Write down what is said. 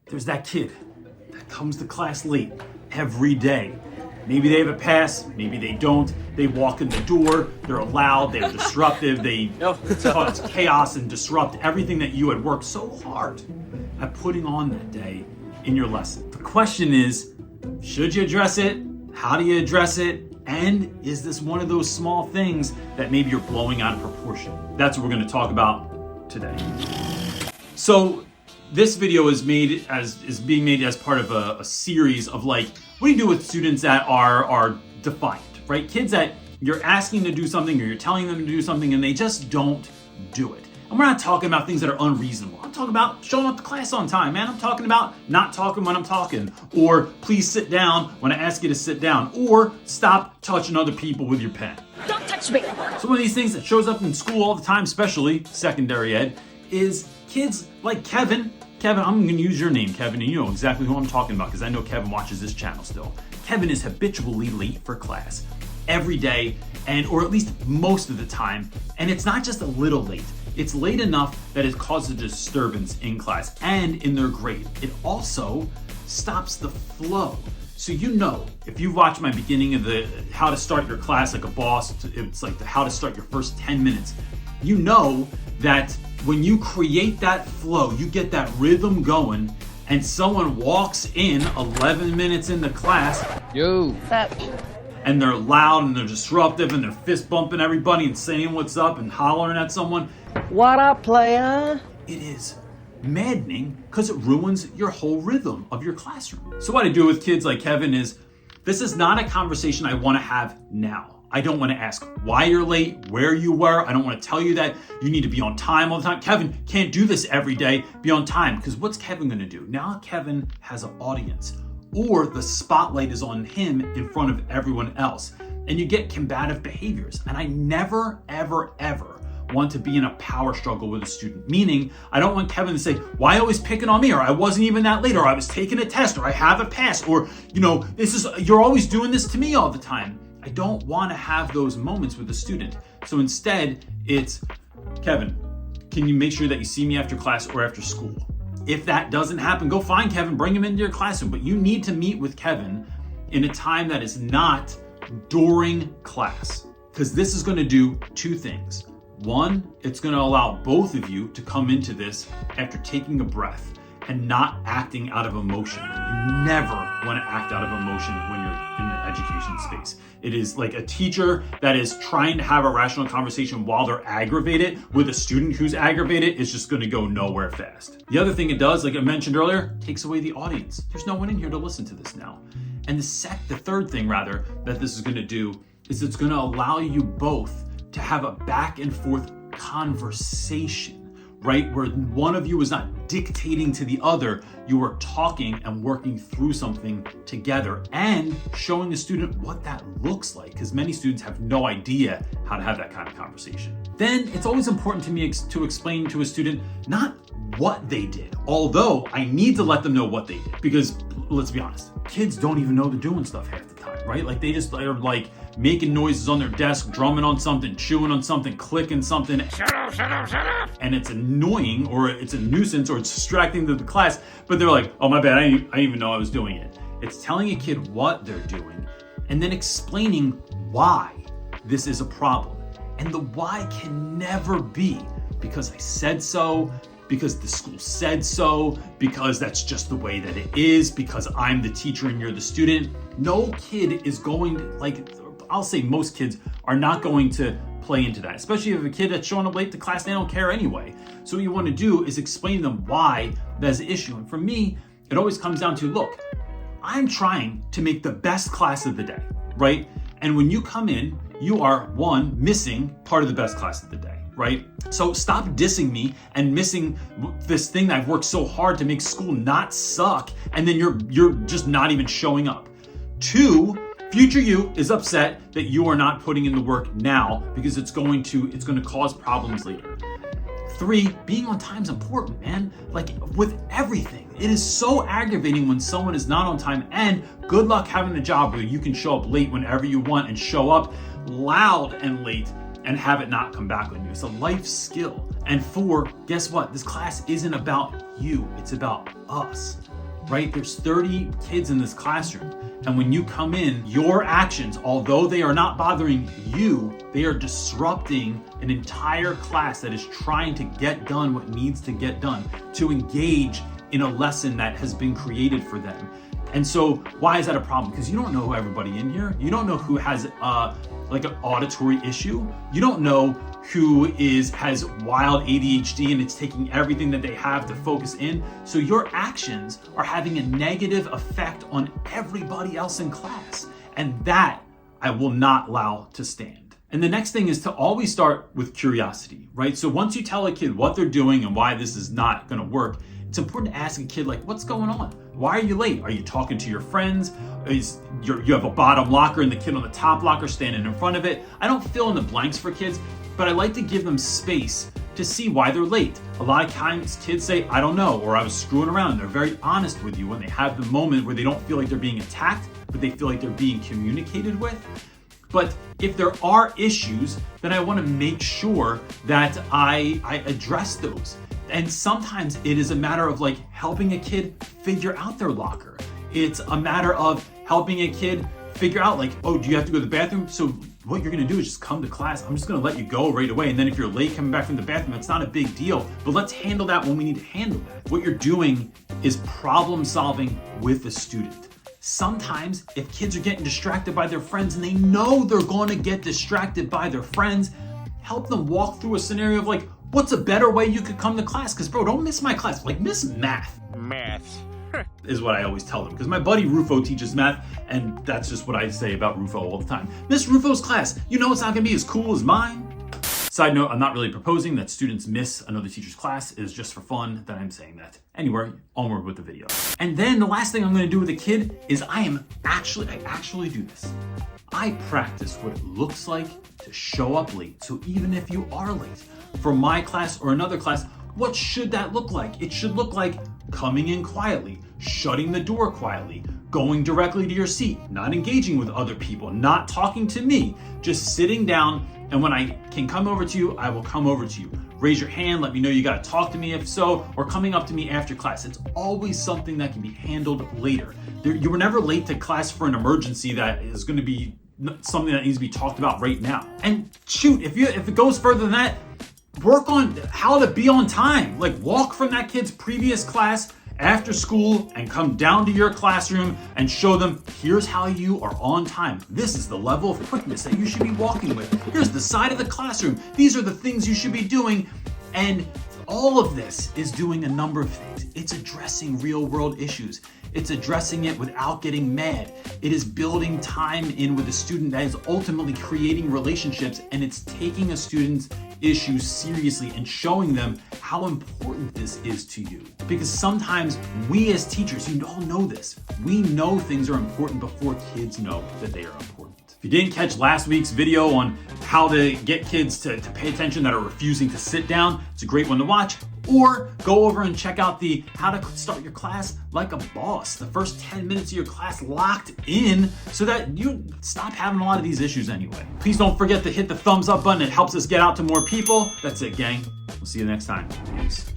There's that kid that comes to class late every day. Maybe they have a pass, maybe they don't. They walk in the door, they're loud, they're disruptive, they cause chaos and disrupt everything that you had worked so hard at putting on that day in your lesson. The question is, should you address it? How do you address it? And is this one of those small things that maybe you're blowing out of proportion? That's what we're going to talk about today. So this video is being made as part of a series of like, what do you do with students that are defiant, right? Kids that you're asking to do something or you're telling them to do something and they just don't do it. And we're not talking about things that are unreasonable. I'm talking about showing up to class on time, man. I'm talking about not talking when I'm talking, or please sit down when I ask you to sit down, or stop touching other people with your pen. Don't touch me. So one of these things that shows up in school all the time, especially secondary ed, is kids like Kevin. Kevin, I'm going to use your name, Kevin, and you know exactly who I'm talking about because I know Kevin watches this channel still. Kevin is habitually late for class every day, or at least most of the time, and it's not just a little late. It's late enough that it causes a disturbance in class and in their grade. It also stops the flow. So you know, if you watch my beginning of the how to start your class like a boss, it's like the how to start your first 10 minutes. You know that when you create that flow, you get that rhythm going, and someone walks in 11 minutes into class. Yo. What's up? And they're loud and they're disruptive and they're fist bumping everybody and saying what's up and hollering at someone. What up, player? It is maddening because it ruins your whole rhythm of your classroom. So what I do with kids like Kevin is, this is not a conversation I want to have now. I don't want to ask why you're late, where you were. I don't want to tell you that you need to be on time all the time. Kevin can't do this every day, be on time, because what's Kevin going to do? Now Kevin has an audience, or the spotlight is on him in front of everyone else, and you get combative behaviors. And I never, ever, ever want to be in a power struggle with a student. Meaning, I don't want Kevin to say, why always picking on me? Or I wasn't even that late, or I was taking a test, or I have a pass, or, you know, you're always doing this to me all the time. I don't want to have those moments with the student. So instead, it's, Kevin, can you make sure that you see me after class or after school? If that doesn't happen, go find Kevin, bring him into your classroom. But you need to meet with Kevin in a time that is not during class, because this is going to do two things. One, it's going to allow both of you to come into this after taking a breath and not acting out of emotion. You never want to act out of emotion when you're in the education space. It is like a teacher that is trying to have a rational conversation while they're aggravated with a student who's aggravated is just going to go nowhere fast. The other thing it does, like I mentioned earlier, takes away the audience. There's no one in here to listen to this now. And the third thing rather that this is going to do is it's going to allow you both to have a back and forth conversation, right? Where one of you is not dictating to the other, you are talking and working through something together and showing the student what that looks like, because many students have no idea how to have that kind of conversation. Then it's always important to me to explain to a student not what they did, although I need to let them know what they did, because let's be honest, kids don't even know they're doing stuff half the time, right? Like they just are like making noises on their desk, drumming on something, chewing on something, clicking something. Shut up, shut up, shut up. And it's annoying, or it's a nuisance, or it's distracting to the class, but they're like, oh my bad, I didn't even know I was doing it. It's telling a kid what they're doing and then explaining why this is a problem. And the why can never be because I said so, because the school said so, because that's just the way that it is, because I'm the teacher and you're the student. No kid is going to, like, I'll say most kids are not going to play into that, especially if a kid that's showing up late to class, they don't care anyway. So what you want to do is explain to them why that's an issue. And for me, it always comes down to, look, I'm trying to make the best class of the day, right? And when you come in, you are, one, missing part of the best class of the day, right? So stop dissing me and missing this thing that I've worked so hard to make school not suck, and then you're just not even showing up. Two, future you is upset that you are not putting in the work now because it's going to cause problems later. Three, being on time is important, man. Like with everything, it is so aggravating when someone is not on time, and good luck having a job where you can show up late whenever you want and show up loud and late and have it not come back on you. It's a life skill. And four, guess what? This class isn't about you, it's about us. right? There's 30 kids in this classroom. And when you come in, your actions, although they are not bothering you, they are disrupting an entire class that is trying to get done what needs to get done, to engage in a lesson that has been created for them. And so why is that a problem? Because you don't know everybody in here. You don't know who has like an auditory issue. You don't know who has wild ADHD and it's taking everything that they have to focus in. So your actions are having a negative effect on everybody else in class. And that I will not allow to stand. And the next thing is to always start with curiosity, right? So once you tell a kid what they're doing and why this is not gonna work, it's important to ask a kid, like, what's going on? Why are you late? Are you talking to your friends? You have a bottom locker and the kid on the top locker standing in front of it? I don't fill in the blanks for kids, but I like to give them space to see why they're late. A lot of times kids say, I don't know, or I was screwing around. And they're very honest with you when they have the moment where they don't feel like they're being attacked, but they feel like they're being communicated with. But if there are issues, then I want to make sure that I address those. And sometimes it is a matter of like helping a kid figure out their locker. It's a matter of helping a kid figure out like, oh, do you have to go to the bathroom? So what you're gonna do is just come to class. I'm just gonna let you go right away. And then if you're late coming back from the bathroom, that's not a big deal, but let's handle that when we need to handle that. What you're doing is problem solving with the student. Sometimes if kids are getting distracted by their friends and they know they're gonna get distracted by their friends, help them walk through a scenario of like, what's a better way you could come to class? Because bro, don't miss my class. Like miss math. Math. Is what I always tell them. Because my buddy Rufo teaches math, and that's just what I say about Rufo all the time. Miss Rufo's class, you know it's not gonna be as cool as mine. Side note, I'm not really proposing that students miss another teacher's class. It is just for fun that I'm saying that. Anyway, onward with the video. And then the last thing I'm gonna do with a kid is I actually do this. I practice what it looks like to show up late. So even if you are late for my class or another class, what should that look like? It should look like coming in quietly, shutting the door quietly, going directly to your seat, not engaging with other people, not talking to me, just sitting down, and when I can come over to you, I will come over to you. Raise your hand, let me know you gotta talk to me if so, or coming up to me after class. It's always something that can be handled later. You were never late to class for an emergency that is gonna be something that needs to be talked about right now. And shoot, if it goes further than that, work on how to be on time. Like walk from that kid's previous class after school and come down to your classroom and show them, here's how you are on time. This is the level of quickness that you should be walking with. Here's the side of the classroom. These are the things you should be doing. And all of this is doing a number of things. It's addressing real world issues. It's addressing it without getting mad. It is building time in with a student that is ultimately creating relationships, and it's taking a student's issues seriously and showing them how important this is to you. Because sometimes we as teachers, you all know this, we know things are important before kids know that they are important. If you didn't catch last week's video on how to get kids to pay attention that are refusing to sit down, it's a great one to watch. Or go over and check out the how to start your class like a boss. The first 10 minutes of your class locked in so that you stop having a lot of these issues anyway. Please don't forget to hit the thumbs up button. It helps us get out to more people. That's it, gang. We'll see you next time. Peace.